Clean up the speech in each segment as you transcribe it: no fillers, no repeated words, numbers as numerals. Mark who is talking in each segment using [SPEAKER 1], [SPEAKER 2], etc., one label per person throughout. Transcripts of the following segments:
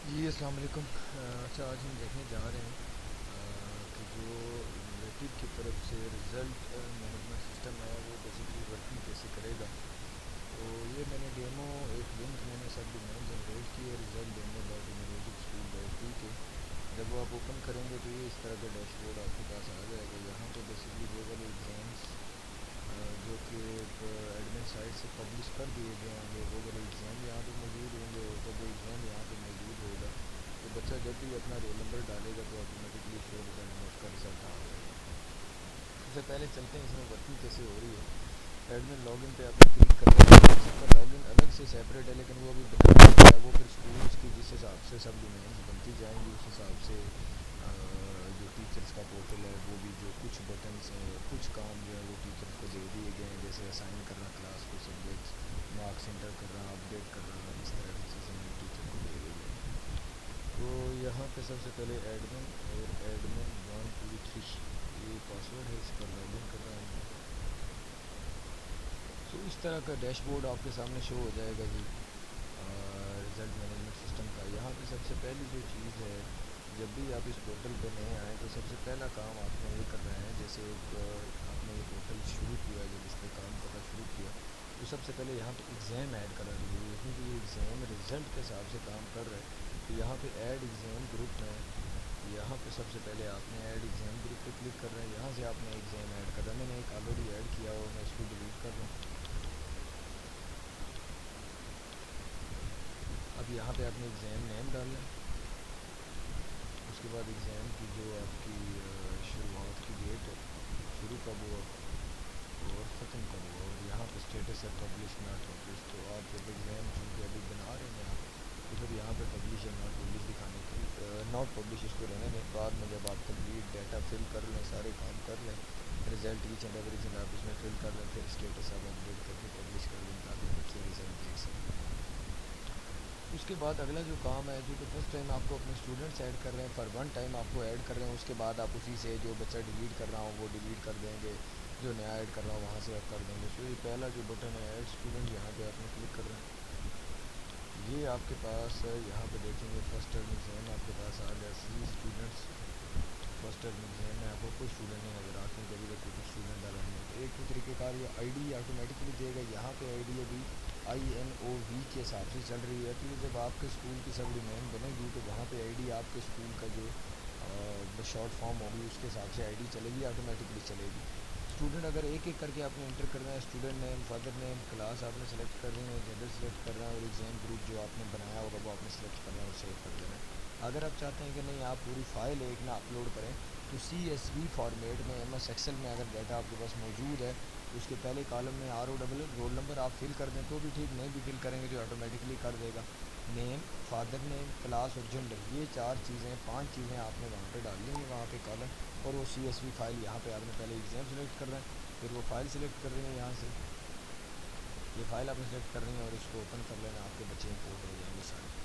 [SPEAKER 1] جی السلام علیکم۔ اچھا، آج ہم دیکھنے جا رہے ہیں کہ جو لیٹب کی طرف سے رزلٹ مینجمنٹ سسٹم ہے وہ بیسیکلی ورکنگ کیسے کرے گا۔ تو یہ میں نے ڈیمو ایک لنک میں نے سب ڈومین جنریٹ کی ہے result demo dot innovative school dot P K. جب وہ آپ اوپن کریں گے تو یہ اس طرح کا ڈیش بورڈ آپ کے پاس آ جائے گا۔ یہاں پہ بیسیکلی وہ والے ایگزامس جو کہ ایڈمن سائٹ سے پبلش کر دیے گئے ہوں گے وہ والے ایگزام یہاں پہ موجود ہوں گے، اور جب وہ ایگزام یہاں پہ موجود ہوگا تو بچہ جب بھی اپنا رول نمبر ڈالے گا تو آٹومیٹکلی 4% میں اس کا رزلٹ آ جائے گا۔ سب سے پہلے چلتے ہیں اس میں ورکنگ کیسے ہو رہی ہے۔ ایڈمن لاگ ان پہ آپ نے کلک کرنا ہے، سب کا لاگ ان الگ سے سیپریٹ ہے لیکن وہ ابھی بنایا گیا ہے، وہ پھر اسکولس کی جس حساب سے سب ڈومینس بنتی جائیں گی اس حساب سے جو ٹیچرز کا پورٹل ہے وہ بھی جو کچھ بٹنس ہیں کچھ کام جو ہے وہ ٹیچرز کو دے دیے گئے ہیں، جیسے اسائن کرنا کلاس کو سبجیکٹس، مارکس انٹر کرنا، اپڈیٹ کرنا، اس طرح کی چیزیں ہیں ٹیچر کو دے دی گئی ہیں۔ تو یہاں پہ سب سے پہلے ایڈمن اور ایڈمن 123 یہ پاسورڈ ہے، اس پر لاگ ان کر رہا ہوں میں۔ سو اس طرح کا ڈیش بورڈ آپ کے سامنے شو ہو جائے گا جی رزلٹ مینجمنٹ سسٹم کا۔ یہاں پہ سب سے پہلی جو چیز ہے، جب بھی آپ اس پورٹل پہ نئے آئیں تو سب سے پہلا کام آپ نے یہ کرنا ہے، جیسے ایک آپ نے یہ پورٹل شروع کیا، جب اس پہ کام کرنا شروع کیا تو سب سے پہلے یہاں پہ ایگزام ایڈ کرنا ضروری ہے، کیونکہ یہ ایگزام رزلٹ کے حساب سے کام کر رہا ہے۔ تو یہاں پہ ایڈ ایگزام گروپ میں یہاں پہ سب سے پہلے آپ نے ایڈ ایگزام گروپ پہ کلک کرنا ہے، یہاں سے آپ نے ایگزام ایڈ کرنا ہے۔ میں نے ایک آلریڈی ایڈ کیا ہوا، میں اس کو ڈیلیٹ کر دوں۔ اب یہاں پہ آپ نے ایگزام نیم ڈالنا ہے، اس کے بعد ایگزام کی جو آپ کی شروعات کی ڈیٹ ہے، شروع کب ہوا اور ختم کب ہوا، اور یہاں پہ اسٹیٹس ہے پبلش ناٹ پبلش۔ تو آپ جب ایگزام چونکہ ابھی بنا رہے ہیں آپ تو پھر یہاں پہ پبلش یا ناٹ پبلش دکھانے کی ناٹ پبلش اس کو رہنے دیں، بعد میں جب آپ کمپلیٹ ڈیٹا فل کر لیں، سارے کام کر لیں، رزلٹ ایچ اینڈ ایوری تھنگ آپ اس میں فل کر لیں، پھر اسٹیٹس آپ اپڈیٹ کر کے پبلش کر دیں تاکہ بچے رزلٹ دیکھ سکیں۔ اس کے بعد اگلا جو کام ہے، جو کہ فرسٹ ٹائم آپ کو اپنے اسٹوڈنٹس ایڈ کر رہے ہیں، فار ون ٹائم آپ کو ایڈ کر رہے ہیں، اس کے بعد آپ اسی سے جو بچہ ڈیلیٹ کر رہا ہوں وہ ڈیلیٹ کر دیں گے، جو نیا ایڈ کر رہا ہوں وہاں سے آپ کر دیں گے۔ سو یہ پہلا جو بٹن ہے ایڈ اسٹوڈنٹ، یہاں پہ آپ نے کلک کر رہے ہیں۔ یہ آپ کے پاس یہاں پہ دیکھیں گے فرسٹ ٹرم ایگزام آپ کے پاس آ گیا، سی اسٹوڈنٹس فرسٹ ٹرم ایگزام میں آپ کو کوئی اسٹوڈنٹ نہیں نظر آ، کیونکہ ابھی تک کوئی اسٹوڈنٹ ڈالا نہیں ہے۔ تو ایک تو طریقہ کار یہ آئی ڈی آٹومیٹکلی دے گا، یہاں پہ آئی ڈی ابھی INOV کے حساب سے چل رہی ہے، تو یہ جب آپ کے اسکول کی سب ڈومین بنے گی تو وہاں پہ آئی ڈی آپ کے اسکول کا جو شارٹ فارم ہوگی اس کے حساب سے آئی ڈی چلے گی، آٹومیٹکلی چلے گی۔ اسٹوڈنٹ اگر ایک ایک کر کے آپ نے انٹر کرنا ہے، student name, father name, class آپ نے سلیکٹ کرنی ہے، جنڈر سلیکٹ کرنا ہے، اور ایگزام گروپ جو آپ نے بنایا ہوگا وہ آپ نے سلیکٹ کرنا ہے اور سیو کر دینا ہے۔ اگر آپ چاہتے ہیں کہ نہیں آپ پوری فائل ایک نہ اپلوڈ کریں تو CSV فارمیٹ میں MS ایکسل میں اگر ڈیٹا آپ کے پاس موجود ہے تو اس کے پہلے کالم میں ROW رول نمبر آپ فل کر دیں تو بھی ٹھیک، نہیں بھی فل کریں گے تو آٹومیٹکلی کر دے گا۔ نیم، فادر نیم، کلاس اور جنڈر، یہ چار چیزیں، پانچ چیزیں آپ نے وہاں پہ ڈال دیں گے وہاں پہ کالم، اور وہ CSV فائل یہاں پہ آپ نے پہلے ایگزام سلیکٹ کرنا ہے، پھر وہ فائل سلیکٹ کر دیں گے یہاں سے، یہ فائل آپ نے سلیکٹ کرنی ہے اور اس کو اوپن کر لینا، آپ کے بچے امپورٹ ہو جائیں گے سارے،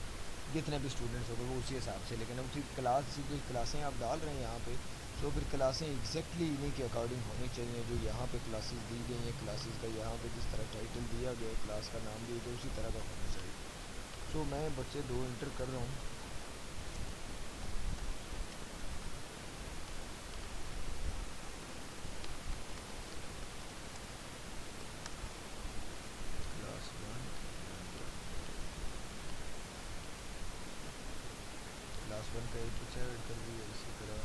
[SPEAKER 1] جتنے بھی اسٹوڈنٹس ہو گئے وہ اسی حساب سے۔ لیکن اب کلاس جو کلاسیں آپ ڈال رہے ہیں یہاں پہ، سو پھر کلاسیں ایگزیکٹلی انہیں کے اکارڈنگ ہونی چاہیے جو یہاں پہ کلاسز دی گئی ہیں، کلاسز کا یہاں پہ جس طرح ٹائٹل دیا گیا ہے، کلاس کا نام دیا گیا اسی طرح کا ہونا چاہیے۔ سو میں بچے دو انٹر کر رہا ہوں، کلاس 1 اینڈ کلاس 1 کا ایک بچہ ایڈ کر دیا، اسی طرح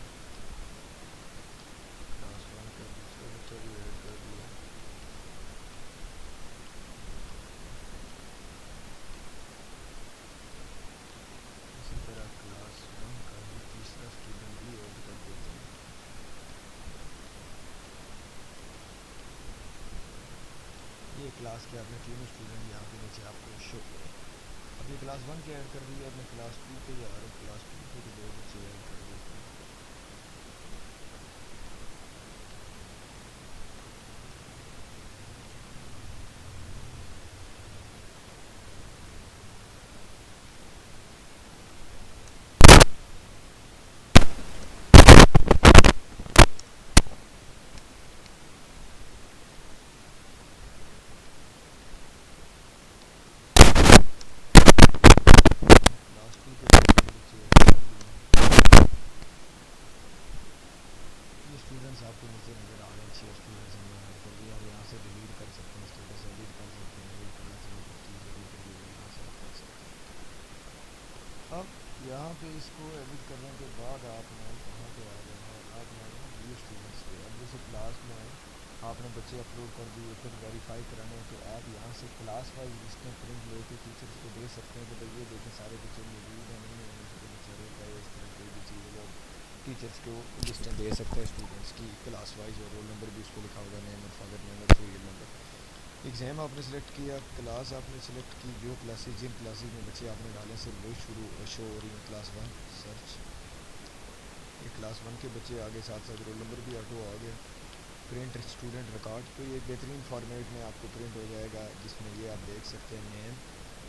[SPEAKER 1] کلاس 1 کا دوسرا بچہ بھی ایڈ کر دیا، اسی طرح کلاس 1 کا ہی تیسرا اسٹوڈنٹ بھی ایڈ کر دیتے ہیں۔ یہ کلاس کے آپ نے تینوں اسٹوڈنٹ یہاں پہ نیچے آپ کو شو ہو رہے ہیں۔ اب یہ کلاس 1 کے ایڈ کر دیے، اب میں کلاس 2 پہ جا رہا ہوں، کلاس 2 کے بھی دو بچے ایڈ کر دیتے ہیں۔ کلاس 2 کے بھی اب یہاں پہ اس کو ایڈٹ کرنے کے بعد آپ نے کہاں پہ آ گئے ہیں، آپ نے ویو اسٹوڈنٹس پہ، اب جیسے کلاس میں آپ نے بچے اپلوڈ کر دیے، پھر ویریفائی کرانے تو آپ یہاں سے کلاس وائز لسٹیں پرنٹ لے کے ٹیچرس کو دے سکتے ہیں کہ بھائی یہ دیکھیں سارے بچے موجود ہیں، نہیں ہیں اس کے بچے رہ گئے، اس طرح کوئی بھی چیز ہے وہ ٹیچرس کو لسٹیں دے سکتے ہیں اسٹوڈنٹس کی کلاس وائز، اور رول نمبر بھی اس پہ لکھا ہوگا، نیم اور فادر نیم اور سیریل نمبر۔ ایگزام آپ نے سلیکٹ کیا، کلاس آپ نے سلیکٹ کی، جو کلاسز جن کلاسز میں بچے آپ نے ڈالے صرف وہی شو ہو رہی ہیں، کلاس ون سرچ، یہ کلاس ون کے بچے آگے، ساتھ ساتھ رول نمبر بھی آٹو آ گیا۔ پرنٹ اسٹوڈنٹ ریکارڈ، تو یہ ایک بہترین فارمیٹ میں آپ کو پرنٹ ہو جائے گا، جس میں یہ آپ دیکھ سکتے ہیں نیم،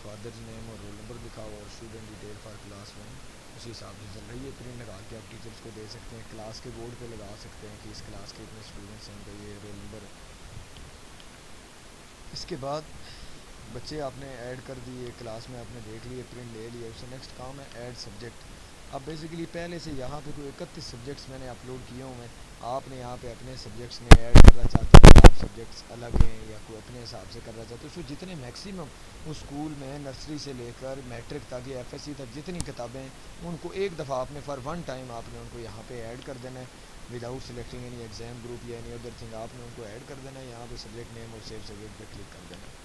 [SPEAKER 1] فادرز نیم اور رول نمبر لکھا ہوا، اور student detail for class one اسی حساب سے چل رہی ہے۔ پرنٹ نکال کے آپ ٹیچرس کو دے سکتے ہیں، کلاس کے بورڈ پہ لگا سکتے ہیں کہ اس کلاس کے اتنے اسٹوڈنٹس ہیں، ان کا یہ رول نمبر ہے۔ اس کے بعد بچے آپ نے ایڈ کر دیے کلاس میں، آپ نے دیکھ لیے، پرنٹ لے لیے، اس سے نیکسٹ کام ہے ایڈ سبجیکٹ۔ اب بیسیکلی پہلے سے یہاں پہ کوئی 31 سبجیکٹس میں نے اپلوڈ کیے ہوئے ہیں، آپ نے یہاں پہ اپنے سبجیکٹس میں ایڈ کرنا چاہتے ہیں، آپ سبجیکٹس الگ ہیں یا کوئی اپنے حساب سے کرنا چاہتے ہیں، اس کو جتنے میکسیمم اس اسکول میں نرسری سے لے کر میٹرک تک یا ایف ایس سی تک جتنی کتابیں ہیں ان کو ایک دفعہ آپ نے فار ون ٹائم آپ نے ان کو یہاں پہ ایڈ کر دینا ہے، without selecting any exam group یا اینی ادر تھنگ، آپ نے ان کو ایڈ کر دینا ہے، یہاں پہ سبجیکٹ نیم اور سیو سبجیکٹ پہ کلک کر دینا ہے۔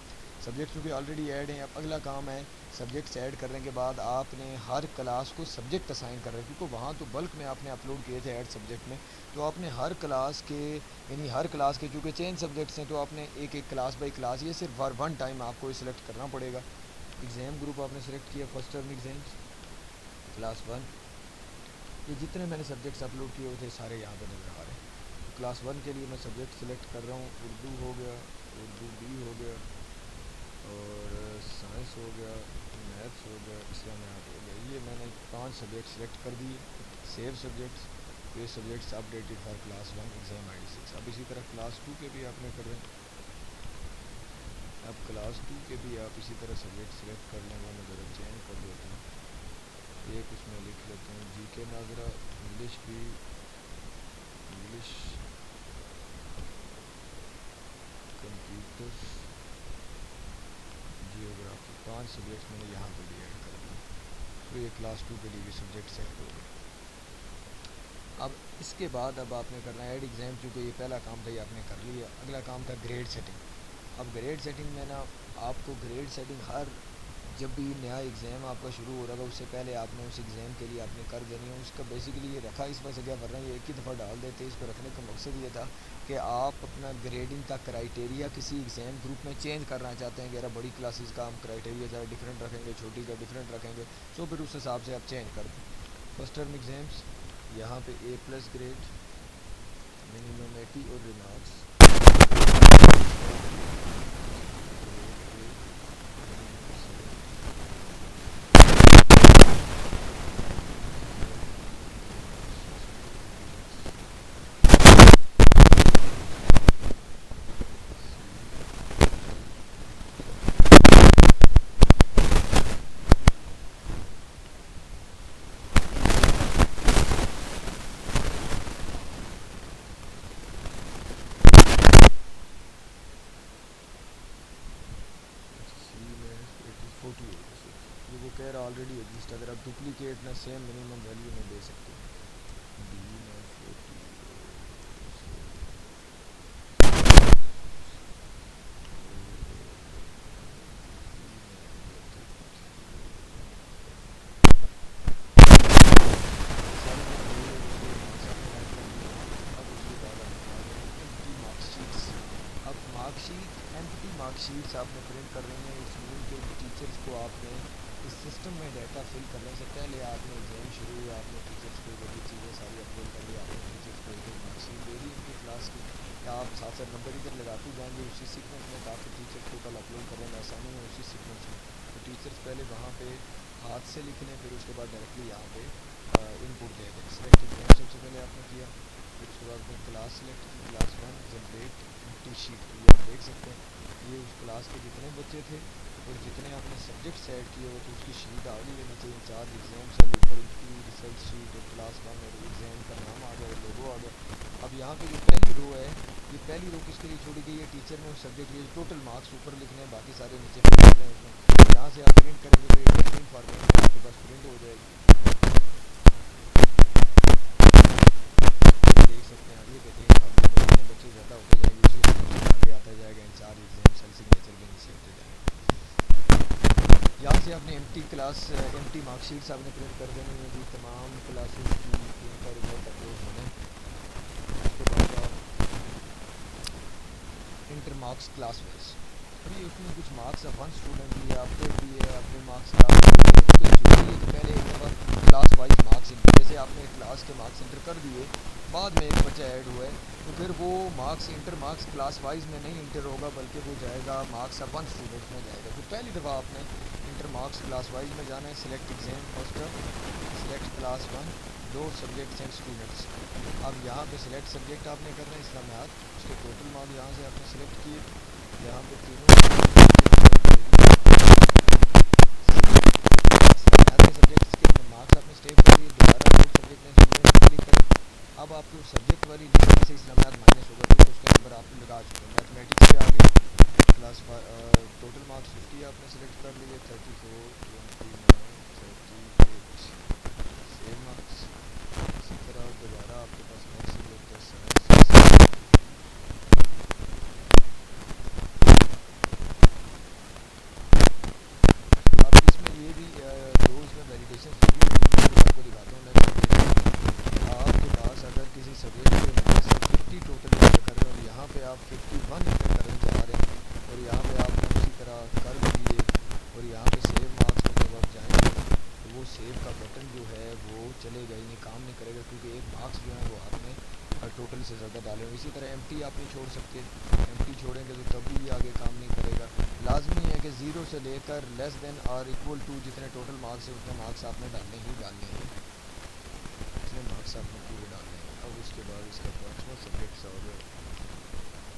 [SPEAKER 1] سبجیکٹ کیونکہ آلریڈی ایڈ ہیں، اب اگلا کام ہے سبجیکٹس ایڈ کرنے کے بعد آپ نے ہر کلاس کو سبجیکٹ اسائن کر رہے ہیں، کیونکہ وہاں تو بلک میں آپ نے اپلوڈ کیے تھے ایڈ سبجیکٹ میں، تو آپ نے ہر کلاس کے یعنی ہر کلاس کے چونکہ چین سبجیکٹس ہیں تو آپ نے ایک ایک کلاس بائی کلاس یہ صرف فار ون ٹائم آپ کو سلیکٹ کرنا پڑے گا۔ ایگزام گروپ آپ نے سلیکٹ کیا، first term exams class one, یہ جتنے میں نے سبجیکٹس اپلوڈ کیے ہوئے تھے سارے یہاں پہ نظر آ رہے ہیں۔ کلاس ون کے لیے میں سبجیکٹ سلیکٹ کر رہا ہوں، اردو ہو گیا، اردو بی ہو گیا، اور سائنس ہو گیا، میتھس ہو گیا، اسلامیات ہو گیا، یہ میں نے 5 سبجیکٹ سلیکٹ کر دیے، سیو سبجیکٹس، یہ subjects up dated for class one exam I D 6۔ اب اسی طرح کلاس ٹو کے بھی آپ نے کر رہے ہیں، اب کلاس ٹو کے بھی آپ اسی طرح سبجیکٹ سلیکٹ کر لیں گے، میں ذرا چینج کر دیتا ہوں، ایک اس میں لکھ لیتا ہوں جی کے ناظرہ، انگلش بھی، انگلش، کمپیوٹر، جیوگرافی، 5 سبجیکٹس میں نے یہاں پہ بھی ایڈ کر دیا، تو یہ کلاس ٹو کے لیے بھی سبجیکٹ سیٹ ہو گئے۔ اب اس کے بعد اب آپ نے کرنا ہے ایڈ ایگزام، چونکہ یہ پہلا کام تھا یہ آپ نے کر لیا، اگلا کام تھا گریڈ سیٹنگ۔ اب گریڈ سیٹنگ میں نا آپ کو گریڈ سیٹنگ ہر جب بھی نیا ایگزام آپ کا شروع ہو رہا تھا اس سے پہلے آپ نے اس ایگزام کے لیے آپ نے کر دینی ہے، اس کا بیسیکلی یہ رکھا اس وجہ سے کیا ورنہ یہ ایک ہی دفعہ ڈال دیتے، اس کو رکھنے کا مقصد یہ تھا کہ آپ اپنا گریڈنگ کا کرائٹیریا کسی ایگزام گروپ میں چینج کرنا چاہتے ہیں کہ یار بڑی کلاسز کا ہم کرائٹیریا ذرا ڈفرینٹ رکھیں گے، چھوٹی کا ڈفرینٹ رکھیں گے، سو پھر اس حساب سے آپ چینج کر دیں۔ فرسٹ ٹرم ایگزامس یہاں پہ اے پلس گریڈ، منیمم 80 اور ریمارکس، جو وہ کہہ رہا آلریڈی ایگزسٹ، اگر آپ ڈپلیکیٹ نہ سیم منیمم ویلیو میں دے سکتے ہیں، ڈی میں 40 اب mark sheet empty mark sheets آپ نے پرنٹ کر رہی ہیں اسکول کے ٹیچرس کو، آپ نے اس سسٹم میں ڈیٹا فل کرنے سے پہلے آپ نے ایگزام شروع ہوا، آپ نے ٹیچرس کو جو بھی چیزیں ساری اپلوڈ کر لی، آپ نے ٹیچرس کو ایک مارک شیٹ دے دی ان کی کلاس کی، یا آپ ساتھ ساتھ نمبر ادھر لگاتے جائیں گے اسی سیکوینس میں تاکہ ٹیچرس کو کل اپلوڈ کرنے میں آسانی ہو اسی سیکوینس میں، تو ٹیچرس پہلے وہاں پہ ہاتھ سے لکھ لیں، پھر اس کے بعد ڈائریکٹلی یہاں پہ ان پٹ دے دیں۔ سلیکٹ ایگزام سب سے پہلے آپ نے کیا، پھر اس کے بعد اپنے کلاس سلیکٹ کی، class one generate empty sheet کی، آپ دیکھ سکتے ہیں یہ اس کلاس کے جتنے بچے تھے اور جتنے آپ نے سبجیکٹس ایڈ کیے ہوئے تھے اس کی شیٹ آ گئی ہے نیچے، انچارج ایگزام سیل اوپر ان کی ریزلٹ شیٹ اور کلاس ون اور ایگزام کا نام آ گیا اور لوگو آ گیا۔ اب یہاں پہ جو پہلی رو ہے، یہ پہلی رو کس کے لیے چھوڑی گئی ہے، ٹیچر نے اس سبجیکٹ کے ٹوٹل مارکس اوپر لکھنے ہیں، باقی سارے نیچے فل کر رہے ہیں اس میں، یہاں سے آپ پرنٹ کریں گے تو یہ بہترین فارمیٹ میں آپ کے پاس پرنٹ ہو جائے M T class M T mark sheets آپ نے پرنٹ کر دینی ہے جی تمام کلاسز کی ان کا رزلٹ اپلوڈ ہونے. اس کے بعد آپ انٹر مارکس کلاس وائز ابھی اس میں کچھ مارکس ون اسٹوڈنٹ بھی ہے اپڈیٹ بھی ہے اپنے مارکس کلاس اس کے ضروری ہے کہ پہلے ایک دفعہ کلاس وائز مارکس انٹر جیسے آپ نے کلاس کے مارکس انٹر کر دیے بعد میں ایک بچہ ایڈ ہوا ہے تو پھر وہ marks inter marks class wise میں نہیں انٹر ہوگا بلکہ وہ جائے گا مارکس ون اسٹوڈنٹ میں جائے گا. تو پہلی دفعہ آپ نے انٹر مارکس کلاس وائز میں جانا ہے. Select exam first select class one دو سبجیکٹس اینڈ اسٹوڈنٹس. اب یہاں پہ سلیکٹ سبجیکٹ آپ نے کرنا ہے اسلامیات. اس کے ٹوٹل مارکس یہاں سے آپ نے سلیکٹ کیے. یہاں پہ تینوں اسلامیات کے سبجیکٹس کے مارکس آپ نے سیو کر دیے. دوبارہ لوڈ سبجیکٹ میں اسٹوڈنٹ پہ کلک کریں. اب آپ کو سبجیکٹ والی لسٹ میں سے اسلامیات مائنس ہوگا کیونکہ اس کے نمبر آپ لگا چکے ہیں. میتھمیٹکس پہ آگے کلاس ٹوٹل مارکس 50 آپ نے سلیکٹ کر لیے. 34 29 38 سیو مارکس. اسی طرح دوبارہ آپ کے پاس نیکسٹ سبجیکٹ ہے سائنس. اب اس میں یہ بھی دو اس میں ویلیڈیشنس لگی ہوئی ہیں جو آپ کو دکھاتا ہوں. نیکسٹ آپ کے پاس اگر کسی سبجیکٹ کے مارکس 50 ٹوٹل انٹر کر رہے ہیں اور یہاں پہ آپ 51 انٹر کرنے جا رہے ہیں اور یہاں پہ آپ نے اسی طرح کر دیے اور یہاں پہ سیو مارکس میں جب آپ جائیں گے تو وہ سیو کا بٹن جو ہے وہ چلے گا ہی نہیں, کام نہیں کرے گا کیونکہ ایک مارکس جو ہے وہ آپ نے ٹوٹل سے زیادہ ڈالے ہوئے. اسی طرح ایم ٹی آپ نہیں چھوڑ سکتے. ایم ٹی چھوڑیں گے تو تب بھی آگے کام نہیں کرے گا. لازمی ہے کہ زیرو سے لے کر لیس دین اور ایکول ٹو جتنے ٹوٹل مارکس ہیں اتنے مارکس آپ نے ڈالنے ہی ڈالنے ہیں. اتنے مارکس آپ نے پورے ڈالنے ہیں. اب اس کے بعد اس کا اپروکسیمٹ سبجیکٹس آ گیا.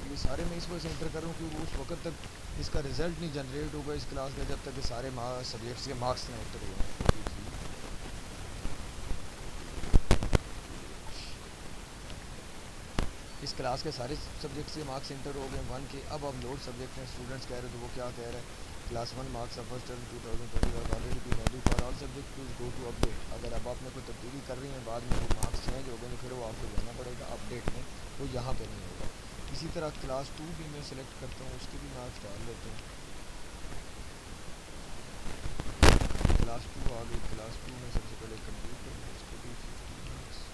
[SPEAKER 1] یہ سارے میں اس وجہ سے انٹر کروں کیونکہ اس وقت تک اس کا رزلٹ نہیں جنریٹ ہوگا اس کلاس کا جب تک کہ سارے سبجیکٹس کے مارکس نہ انٹر ہوئے. اس کلاس کے سارے سبجیکٹس کے مارکس انٹر ہو گئے ون کے. اب ہم لوڈ سبجیکٹ ہیں اسٹوڈنٹس کہہ رہے تو وہ کیا کہہ رہے ہیں class one marks of first term 2025 already been added for all subject please go to update. اگر اب آپ نے کوئی تبدیلی کر رہی ہیں بعد میں وہ مارکس چینج ہو گئے تو پھر وہ آپ کو جانا پڑے گا اپڈیٹ میں. وہ یہاں پہ نہیں ہوگا. اسی طرح کلاس ٹو بھی میں سلیکٹ کرتا ہوں, اس کے بھی مارکس ڈال لیتے ہیں. کلاس ٹو آ گئی. کلاس ٹو میں سب سے پہلے کمپیوٹر اس کو بھی 50 مارکس.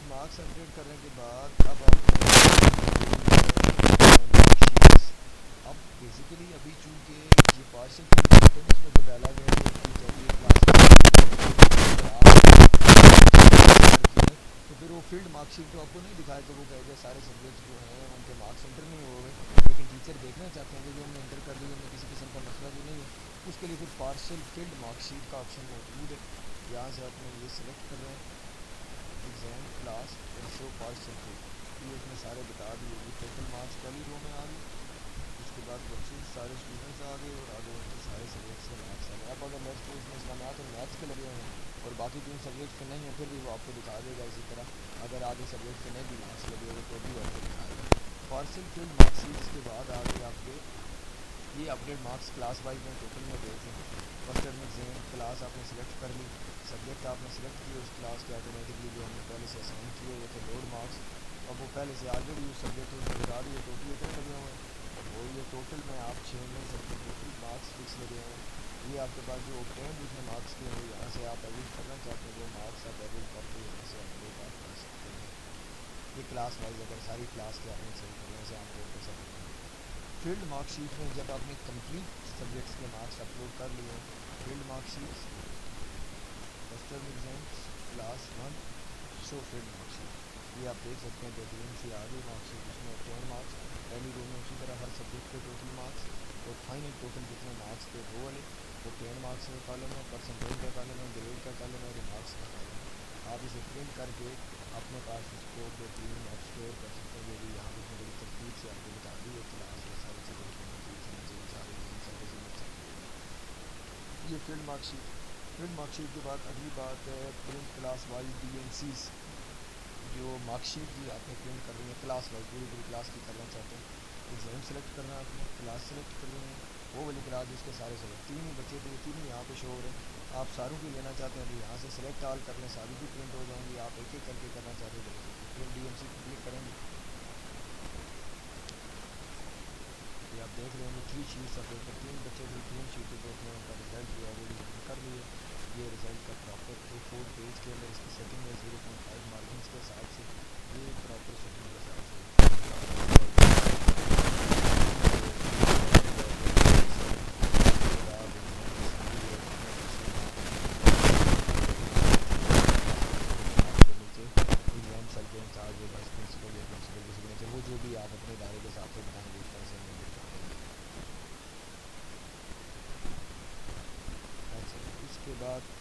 [SPEAKER 1] مارکس اپڈیٹ کرنے کے بعد اب آپ شیٹس. اب بیسیکلی ابھی چونکہ یہ پارشل فلڈ اس میں تو ڈالا گیا ہے کہ جب یہ کلاس تو پھر وہ فیلڈ مارک شیٹ تو آپ کو نہیں دکھائے گا. وہ کہے گا سارے سبجیکٹس جو ہیں ان کے مارکس انٹر نہیں ہو گئے لیکن ٹیچر دیکھنا چاہتے ہیں کہ جو ہم نے انٹر کر لی ان میں کسی قسم کا مسئلہ تو نہیں ہے. اس کے لیے پھر پارشل فلڈ مارک شیٹ کا آپشن موجود ہے. یہاں سے آپ نے یہ سلیکٹ کر رہے ہیں ایگزام کلاس اور شو پارشل فلڈ. یہ اس میں سارے بتا دیے. یہ ٹوٹل مارکس پہلی رو میں آ گئی. اس کے بعد بچے سارے اسٹوڈنٹس آ گئے اور آگے ان کے سارے سبجیکٹس کے مارکس آ گئے. اب اگر نیکسٹ اس میں اسلامیات اور میتھس کے لگے ہوئے ہیں اور باقی 3 سبجیکٹس کے نہیں ہیں پھر بھی وہ آپ کو دکھا دے گا. اسی طرح اگر آگے سبجیکٹس کے نہیں بھی مارکس لگے ہوئے تو بھی آپ کو دکھائے گا. پارشل فلڈ مارک شیٹس کے بعد آ گئے آپ کے یہ اپڈیٹ مارکس کلاس وائز میں ٹوٹل میں گئے تھے. فرسٹ ٹرم ایگزام کلاس آپ نے سلیکٹ کر لی, سبجیکٹ آپ نے سلیکٹ کیے اس کلاس کے آٹومیٹکلی جو ہم نے پہلے سے اسائن کیے ہوئے تھے لوڈ مارکس. اب وہ پہلے سے آلریڈی اس سبجیکٹ میں بتا دیے ٹوٹل اتنے لگے ہوئے ہیں, اور یہ ٹوٹل میں آپ 6 میں سب کے ٹوٹل مارکس فکس لگے ہوئے ہیں. یہ آپ کے پاس جو اوبٹین جتنے مارکس کے ہیں یہاں سے آپ ایوریج کرنا چاہتے ہیں وہ مارکس آپ ایوریج کر کے یہاں سے اپڈیٹ آپ کر سکتے ہیں. یہ کلاس وائز اگر ساری کلاس کے آپ نے صحیح کرنے سے عام طور پہ سب فیلڈ مارک شیٹ میں جب آپ نے کمپلیٹ سبجیکٹس کے مارکس اپلوڈ کر لیے ہیں, field mark sheets first term exams class 1 شو فیلڈ مارک شیٹ, یہ آپ دیکھ سکتے ہیں کہ ڈی ایم سی آ گئی مارک شیٹ, اس میں 10 مارکس پہلی رو میں, اسی طرح ہر سبجیکٹ کے ٹوٹل مارکس اور فائنل ٹوٹل کتنے مارکس تھے وہ والے, وہ 10 مارکس کا کالم ہے, پرسنٹیج کا کالم ہے, گریڈ کا کالم ہے, ریمارکس کا کالم ہے. آپ اسے پرنٹ کر کے اپنے پاس اس کو پروٹین آپ اسٹور کر سکتے ہیں, جو بھی یہاں پہ بڑی ترتیب سے آپ کو بتا دی ہے کلاس یہ ساری چیزیں کی ترتیب سے نیچے سارے نیم سارے سبجیکٹس آپ لے لیں. یہ field mark sheet. Field mark sheet کے بعد اگلی بات ہے print class wise D N Cs, جو مارک شیٹ کی آپ نے پرنٹ کرنی ہے کلاس وائز پوری پوری کلاس کی کرنا چاہتے ہیں. ایگزام سلیکٹ کرنا ہے آپ نے, کلاس سلیکٹ کرنی ہے, وہ والی کلاس جس کے سارے سبجیکٹ 3 ہی بچے تھے, 3 ہی یہاں پہ شو ہو رہے ہیں. آپ ساروں کی لینا چاہتے ہیں تو یہاں سے سلیکٹ آل کر لیں, ساری کی پرنٹ ہو جائیں گی. آپ ایک ایک کر کے کرنا چاہتے ہیں تو پرنٹ ڈی ایم سی پہ کلک کریں گے. یہ آپ دیکھ رہے ہیں 3 شیٹس آف پیپر, 3 بچے تھے 3 شیٹیں پہ اپنے ان کا رزلٹ جو آلریڈی ہم نے کر لیے. یہ رزلٹ کا پراپر A4 پیج کے اندر اس کی سیٹنگ ہے 0.5 مارجنس کے حساب سے, یہ پراپر سیٹنگ کے حساب سے ایگزام سیل کے انچارج ہے وائس پرنسپل یا پرنسپل کے سگنیچر, وہ جو بھی آپ اپنے ادارے کے حساب سے بتائیں گے اس طرح سے ہم نے کر دیں گے. اچھا اس کے بعد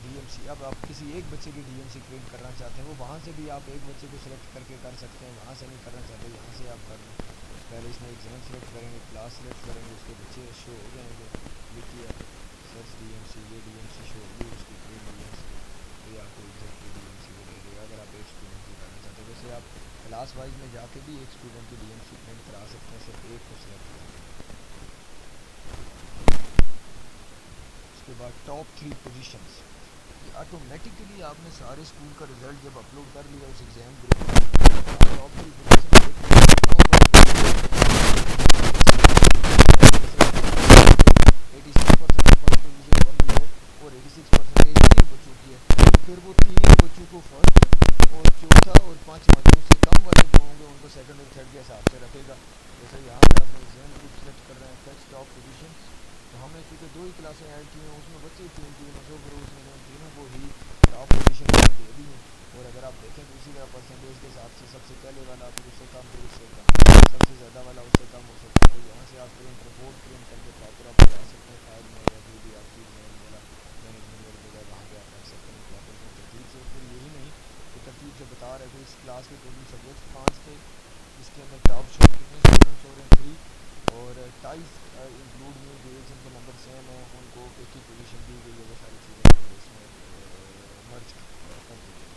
[SPEAKER 1] ڈی ایم سی, اب آپ کسی ایک بچے کی ڈی ایم سی پرنٹ کرنا چاہتے ہیں, وہ وہاں سے بھی آپ ایک بچے کو سلیکٹ کر کے کر سکتے ہیں, وہاں سے نہیں کرنا چاہتے یہاں سے آپ کر لیں. پہلے اس میں ایگزام سلیکٹ کریں گے, کلاس سلیکٹ کریں گے, اس کے بچے شو ہو جائیں گے. یہ کیا سرچ ڈی ایم سی, یہ ڈی ایم سی شو ہوگی اس کی پرنٹ ڈی ایم سی, یہ آپ کو ایگزیکٹلی ڈی ایم سی وہ دے دے گا اگر آپ ایک اسٹوڈنٹ کی کرنا چاہتے ہیں. ویسے آپ کلاس وائز میں جا کے بھی ایک اسٹوڈنٹ کی ڈی ایم سی پرنٹ کرا سکتے ہیں صرف ایک کو سلیکٹ کر کے. اس کے بعد ٹاپ 3 پوزیشنز, یہ آٹومیٹکلی آپ نے سارے اسکول کا رزلٹ جب اپلوڈ کر لیا اس ایگزام گروپ میں, آپ ٹاپ 3 پوزیشن دیکھ لیں. ٹاپ والے بچے جو 86% فرسٹ پوزیشن بن رہی ہے اور 86% تین بچوں کی ہے, تو پھر وہ تینوں بچوں کو فرسٹ اور چوتھا اور پانچواں جو اس سے کم والے جو ہوں گے ان کو سیکنڈ اور تھرڈ کے حساب سے رکھے گا. جیسے یہاں پہ آپ نے ایگزام گروپ سلیکٹ کر رہے ہیں فیچ ٹاپ پوزیشنز, تو ہم نے چونکہ 2 ہی کلاسیں ایڈ کی ہیں, اس میں بچے 3 ہیں, سو پھر اس میں نے ان تینوں کو ہی ٹاپ پوزیشن ہمیں دے دی ہیں. اور اگر آپ دیکھیں تو اسی طرح پرسنٹیج کے حساب سے سب سے پہلے والا پھر اس سے کم, پھر اس سے کم, سب سے زیادہ والا اس سے کم ہو سکتا ہے. تو یہاں سے آپ پرنٹ رپورٹ پرنٹ کر کے پراپر آپ لگا سکتے ہیں فائل میں, یا جو بھی آپ کی ایگزام والا مینجمنٹ والی جگہ وہاں پہ آپ رکھ سکتے ہیں پراپر اپنی ترتیب سے. پھر یہی نہیں کہ ترتیب سے بتا رہے تھے اس کلاس کے ٹوٹل سبجیکٹس 5 تھے, اس کے اندر ٹاپ شو کتنے اسٹوڈنٹس ہو رہے ہیں 3, اور ٹائز انکلوڈ نہیں ہوئی, جن کے نمبر سیم ہیں ان کو ایک ہی پوزیشن دی گئی ہے. وہ ساری چیزیں ہم نے اس میں مرج کر دی گئی ہیں.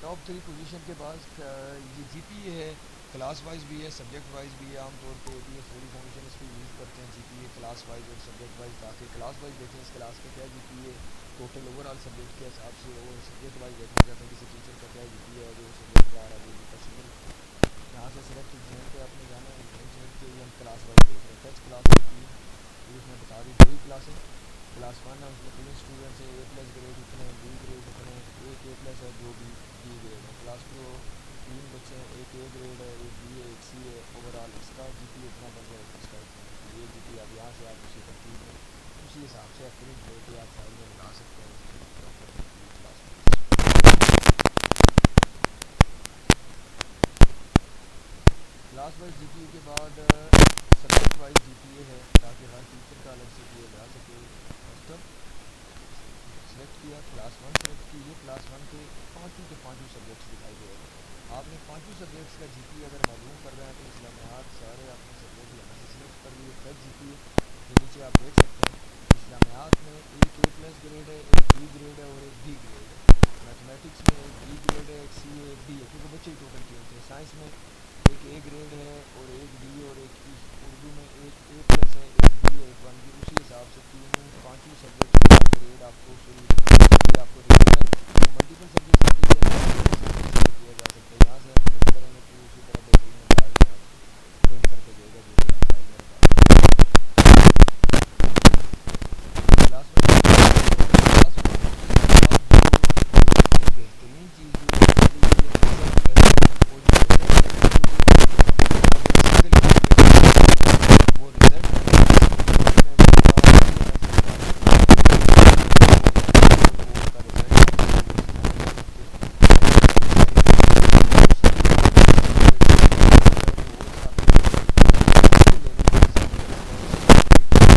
[SPEAKER 1] ٹاپ 3 پوزیشن کے بعد یہ جی پی اے ہے, کلاس وائز بھی ہے سبجیکٹ وائز بھی ہے. عام طور پہ اے ٹی ایس پوری فاؤنڈیشن اس کو یوز کرتے ہیں G P A class wise اور سبجیکٹ وائز, تاکہ کلاس وائز دیکھیں اس کلاس کا کیا G P A total overall subject کے حساب سے, اور سبجیکٹ وائز دیکھنا چاہتے ہیں کسی ٹیچر کا کیا جی پی اے ہے جو سبجیکٹ کا آ رہا ہے وہ بھی پاسبل. یہاں سے سلیکٹ ایگزام پہ آپ نے جانا ہے, ایگزام سلیکٹ کیا, یہ ہم کلاس وائز دیکھ رہے ہیں. فیچ کلاس کی 3, یہ اس میں بتا دی 2 ہی کلاسیں. کلاس 1 ہے اس میں 3 اسٹوڈنٹس ہیں, اے پلس گریڈ اتنے ہیں, بی گریڈ اتنے ہیں, ایک اے پلس ہے, جو بھی بی گریڈ ہے. کلاس 2 3 بچے ہیں, ایک اے گریڈ ہے, ایک بی ہے, ایک سی ہے. اوور آل اس کا جی پی اتنا بن رہا ہے, اس کا اتنا ہے. تو یہ جی پی اب یہاں سے آپ اسی ترتیب میں اسی حساب سے آپ پرنٹ لے کے آپ فائل میں لگا سکتے ہیں اس کی پراپر جی پی کلاس وائز. کلاس وائز جی پی اے کے بعد سبجیکٹ وائز جی پی اے ہے, تاکہ ہر ٹیچر کا الگ سے کیا جا سکے. کسٹم سلیکٹ کیا, کلاس 1 سلیکٹ کی, یہ کلاس 1 کے پانچوں سبجیکٹس دکھائی دے رہے ہیں. آپ نے 5 سبجیکٹس کا جی پی اگر معلوم کر رہے ہیں تو اسلامیات سارے آپ نے سبجیکٹ یہاں سے سلیکٹ کر لیے. فیچ جی پی اے, یہ نیچے آپ دیکھ سکتے ہیں اسلامیات میں ایک اے پلس گریڈ ہے, ایک بی گریڈ ہے اور ایک بی گریڈ ہے. میتھمیٹکس میں ایک بی گریڈ ہے، ایک سی ہے، ایک ڈی ہے، کیونکہ بچے ہی ٹوٹل کے ہوتے ہیں. سائنس میں ایک اے گریڈ ہے اور ایک ڈی اور ایک ای. اردو میں ایک اے پلس ہے،